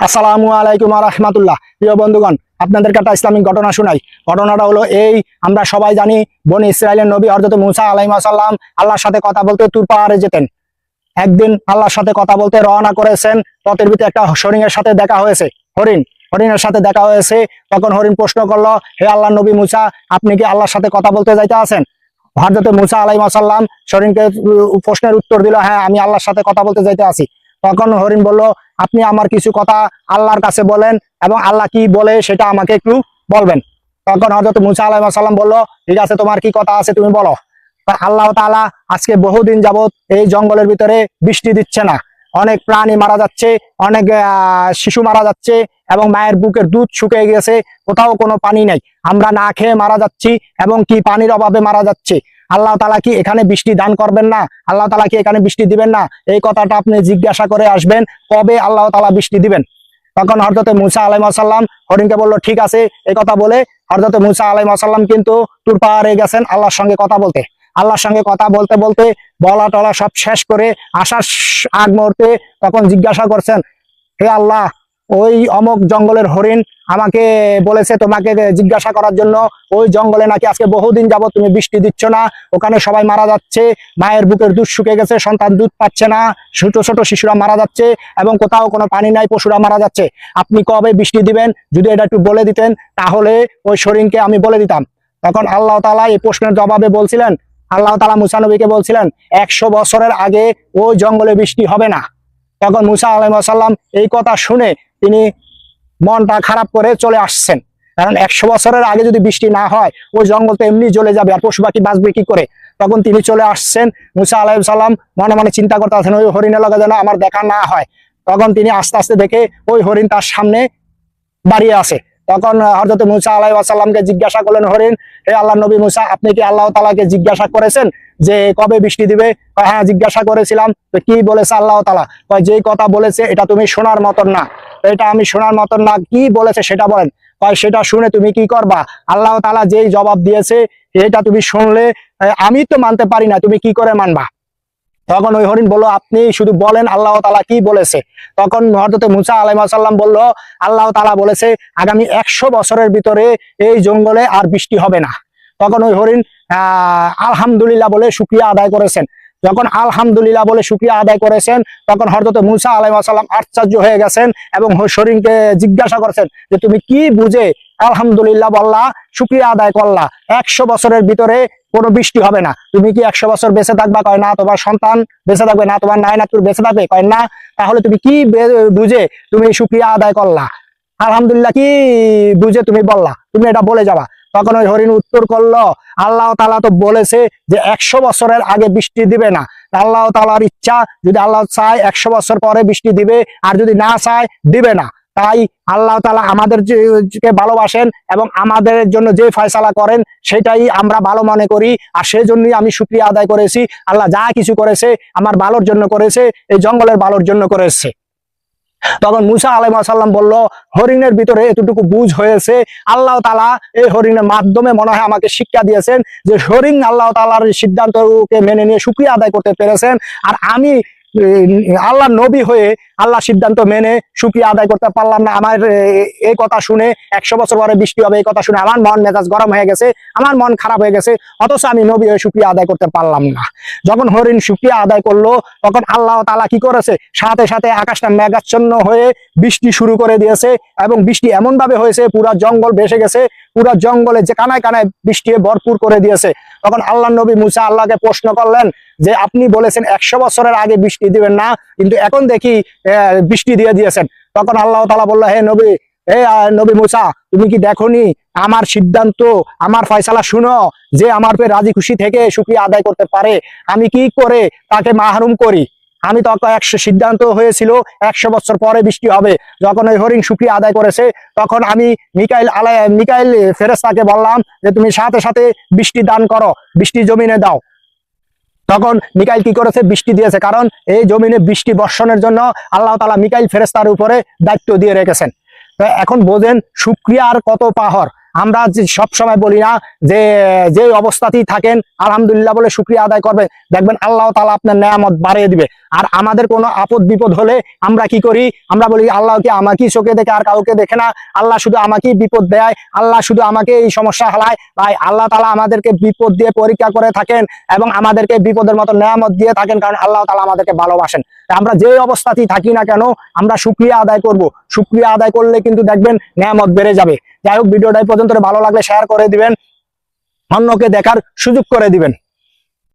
আসসালামু আলাইকুম রাহমাতুল্লাহ। প্রিয় বন্ধুগণ, আপনাদেরকে একটা ইসলামিক ঘটনা শোনাই। ঘটনাটা হলো এই, আমরা সবাই জানি বনি ইসরাইলের নবী হযরত মুসা আলাইহিস সালাম আল্লাহর সাথে কথা বলতে তুর পাহাড়ে যেতেন। একদিন আল্লাহর সাথে কথা বলতে রওনা করেছেন, পথের ভিতরে একটা হরিণের সাথে দেখা হয়েছে। হরিণের সাথে দেখা হয়েছে। তখন হরিণ প্রশ্ন করলো, হে আল্লাহর নবী মুসা, আপনি কি আল্লাহর সাথে কথা বলতে যাইতে আছেন? হযরত মুসা আলাইহিস সালাম হরিণকে প্রশ্নের উত্তর দিল, হ্যাঁ, আমি আল্লাহর সাথে কথা বলতে যাইতে আছি। তখন হরিণ বলল, আপনি আমার কিছু কথা আল্লাহর কাছে বলেন এবং আল্লাহ কি বলে সেটা আমাকে একটু বলবেন। তখন হযরত মুসা আলাইহিস সালাম বলল, ঠিক আছে, তোমার কি কথা আছে তুমি বলো। আল্লাহ তাআলা আজকে বহুদিন যাবত এই জঙ্গলের ভিতরে বৃষ্টি দিচ্ছে না, অনেক প্রাণী মারা যাচ্ছে, অনেক শিশু মারা যাচ্ছে এবং মায়ের বুকের দুধ শুকিয়ে গেছে, কোথাও কোনো পানি নেই, আমরা না খেয়ে মারা যাচ্ছি এবং কি পানির অভাবে মারা যাচ্ছে। আল্লাহ তাআলা কি এখানে বৃষ্টি দান করবেন না? আল্লাহ তাআলা কি এখানে বৃষ্টি দিবেন না? এই কথাটা আপনি জিজ্ঞাসা করে আসবেন, কবে আল্লাহ তাআলা বৃষ্টি দিবেন। তখন হযরত মুসা আলাইহিস সালাম হরিণকে বলল, ঠিক আছে। এই কথা বলে হযরত মুসা আলাইহিস সালাম কিন্তু তুর পাহাড়ে গেছেন আল্লাহর সঙ্গে কথা বলতে। আল্লাহর সঙ্গে কথা বলতে বলতে বলা টলা সব শেষ করে আসার আগ মুহূর্তে তখন জিজ্ঞাসা করছেন, হে আল্লাহ, ওই অমক জঙ্গলের হরিণ আমাকে বলেছে তোমাকে জিজ্ঞাসা করার জন্য, ওই জঙ্গলে নাকি আজকে বহুদিন যাবত তুমি বৃষ্টি দিচ্ছ না, ওখানে সবাই মারা যাচ্ছে, মায়ের বুকের দুধ শুকিয়ে গেছে, সন্তান দুধ পাচ্ছে না, ছোট ছোট শিশুরা মারা যাচ্ছে এবং কোথাও কোনো পানি নাই, পশুরা মারা যাচ্ছে। আপনি কবে বৃষ্টি দিবেন? যদি এটা একটু বলে দিতেন তাহলে ওই হরিণকে আমি বলে দিতাম। তখন আল্লাহ তাআলা এই প্রশ্নের জবাবে বলছিলেন, আল্লাহ তাআলা মুসা নবীকে বলছিলেন, 100 বছরের আগে ওই জঙ্গলে বৃষ্টি হবে না। তখন মুসা আলাইহিস সালাম এই কথা শুনে তিনি মনটা খারাপ করে চলে আসছেন, কারণ 100 বছরের আগে যদি বৃষ্টি না হয় ওই জঙ্গল তো এমনি জ্বলে যাবে, আর পশু পাখি বাঁচবে কি করে। তখন তিনি চলে আসছেন। মুসা আলাইহিস সালাম মনে মনে চিন্তা করতে আছেন, ওই হরিণের লগে যেন আমার দেখা না হয়। তখন তিনি আস্তে আস্তে দেখে ওই হরিণ তার সামনে দাঁড়িয়ে আছে। তখন হযরত মুসা আলাইহিস সালামকে জিজ্ঞাসা করলেন হরিণ, হে আল্লাহর নবী মুসা, আপনি কি আল্লাহ তাআলাকে জিজ্ঞাসা করেছেন যে কবে বৃষ্টি দিবে? হ্যাঁ, জিজ্ঞাসা করেছিলাম। তো কি বলেছে আল্লাহ তাআলা? যেই কথা বলেছে এটা তুমি শোনার মতন না, এটা আমি শোনার মতন না, কি বলেছে সেটা বলেন। সেটা শুনে তুমি কি করবা? আল্লাহ তাআলা যেই জবাব দিয়েছে এটা তুমি শুনলে আমি তো মানতে পারি না, তুমি কি করে মানবা? তখন ওই হরিণ বলল, আপনি শুধু বলেন আল্লাহ তাআলা কি বলেছে। তখন হযরত মুসা আলাইহিস সালাম বলল, আল্লাহ তাআলা বলেছে আগামী 100 বছরের ভিতরে এই জঙ্গলে আর বৃষ্টি হবে না। তখন ওই হরিণ আলহামদুলিল্লাহ বলে শুকরিয়া আদায় করেছেন। যখন আলহামদুলিল্লাহ বলে শুকরিয়া আদায় করেছেন তখন হযরত মুসা আলাইহিস সালাম আশ্চর্য হয়ে গেছেন এবং হরিণকে জিজ্ঞাসা করেছেন যে তুমি কি বুঝে আলহামদুলিল্লাহ বললা, শুকরিয়া আদায় করলা, 100 বছরের ভিতরে কোনো বৃষ্টি হবে না, তুমি কি 100 বছর বেঁচে থাকবা? কয় না। তোমার সন্তান বেঁচে থাকবে না, তোমার নাই নাতুর বেঁচে থাকবে? কয় না। তাহলে তুমি কি বুঝে তুমি শুকরিয়া আদায় করলা, আলহামদুলিল্লাহ কি বুঝে তুমি বললা, তুমি এটা বলে যাবা। তখন ওই হরিণ উত্তর করলো, আল্লাহ তাআলা তো বলেছে যে 100 বছরের আগে বৃষ্টি দিবে না। আল্লাহ তাআলার ইচ্ছা, যদি আল্লাহ চায় 100 বছর পরে বৃষ্টি দিবে, আর যদি না চায় দিবে না। তাই আল্লাহ তাআলা আমাদেরকে ভালোবাসেন এবং আমাদের জন্য যে ফয়সালা করেন সেটাই আমরা ভালো মনে করি, আর সেজন্যই আমি শুকরিয়া আদায় করেছি। আল্লাহ যা কিছু করেছে আমার ভালোর জন্য করেছে, এই জঙ্গলের ভালোর জন্য করেছে। তখন মুসা আলাইহিস সালাম বলল, হরিণের ভিতরে এতটুকু বুঝ হয়েছে, আল্লাহ তাআলা এই হরিণের মাধ্যমে মনে হয় আমাকে শিক্ষা দিয়েছেন যে হরিণ আল্লাহ তাআলার সিদ্ধান্তকে মেনে নিয়ে শুকরিয়া আদায় করতে পেরেছেন, আর আমি আল্লাহ নবী হয়ে আল্লাহ সিদ্ধান্ত মেনে শুকরিয়া আদায় করতে পারলাম না। আমার এই কথা শুনে 100 বছর পরে বৃষ্টি হবে এই কথা শুনে আমার মন মেজাজ গরম হয়ে গেছে, আমার মন খারাপ হয়ে গেছে, অথচ আমি নবী হয়ে শুকরিয়া আদায় করতে পারলাম না। যখন হরিণ শুকরিয়া আদায় করলো তখন আল্লাহ তাআলা কি করেছে, সাথে সাথে আকাশটা মেঘাচ্ছন্ন হয়ে বৃষ্টি শুরু করে দিয়েছে এবং বৃষ্টি এমন ভাবে হয়েছে পুরা জঙ্গল ভেসে গেছে, পুরা জঙ্গলে যে কানায় কানায় বৃষ্টি ভরপুর করে দিয়েছে। তখন আল্লাহ নবী মুসা আল্লাহকে প্রশ্ন করলেন যে আপনি বলেছেন 100 বছরের আগে বৃষ্টি দিবেন না, কিন্তু এখন দেখি বৃষ্টি দিয়ে দিয়েছেন। তখন আল্লাহ তাআলা বলল, হে নবী মুসা, তুমি কি দেখোনি আমার সিদ্ধান্ত, আমার ফয়সালা শুনো, যে আমার পে রাজি খুশি থেকে শুকরিয়া আদায় করতে পারে আমি কি করে তাকে মাহরুম করি। আমি তখন সিদ্ধান্ত হয়েছিল 100 বছর পরে বৃষ্টি হবে। যখন ওই হরিণ শুকরিয়া আদায় করেছে তখন আমি মিকাইল ফেরেশতাকে বললাম যে তুমি সাথে সাথে বৃষ্টি দান করো, বৃষ্টি জমিনে দাও। তখন মিকাইল কি করেছে, বৃষ্টি দিয়েছে, কারণ এই জমিনে বৃষ্টি বর্ষণের জন্য আল্লাহ তাআলা মিকাইল ফেরেশতার উপরে দায়িত্ব দিয়ে রেখেছেন। তো এখন বোঝেন শুকরিয়ার কত পাওয়ার। আমরা সব সময় বলি না যে অবস্থাতেই থাকেন আলহামদুলিল্লাহ বলে শুকরিয়া আদায় করবে, দেখবেন আল্লাহ তাআলা আপনার নেয়ামত বাড়িয়ে দিবে। আর আমাদের কোনো আপদ বিপদ হলে আমরা কি করি? আমরা বলি আল্লাহকে আমাকেই চোখে দেখে আর কাউকে দেখে না, আল্লাহ শুধু আমাকেই বিপদ দেয়, আল্লাহ শুধু আমাকে এই সমস্যা হালায়। ভাই আল্লাহ তাআলা আমাদেরকে বিপদ দিয়ে পরীক্ষা করে থাকেন এবং আমাদেরকে বিপদের মতো নেয়ামত দিয়ে থাকেন, কারণ আল্লাহ তাআলা আমাদেরকে ভালোবাসেন। আমরা যে অবস্থাতেই থাকি না কেন আমরা শুকরিয়া আদায় করব। শুকরিয়া আদায় করলে কিন্তু দেখবেন নেয়ামত বেড়ে যাবে। যাই হোক, ভিডিওটা এই পর্যন্ত ভালো লাগলে শেয়ার করে দিবেন, অন্যকে দেখার সুযোগ করে দিবেন।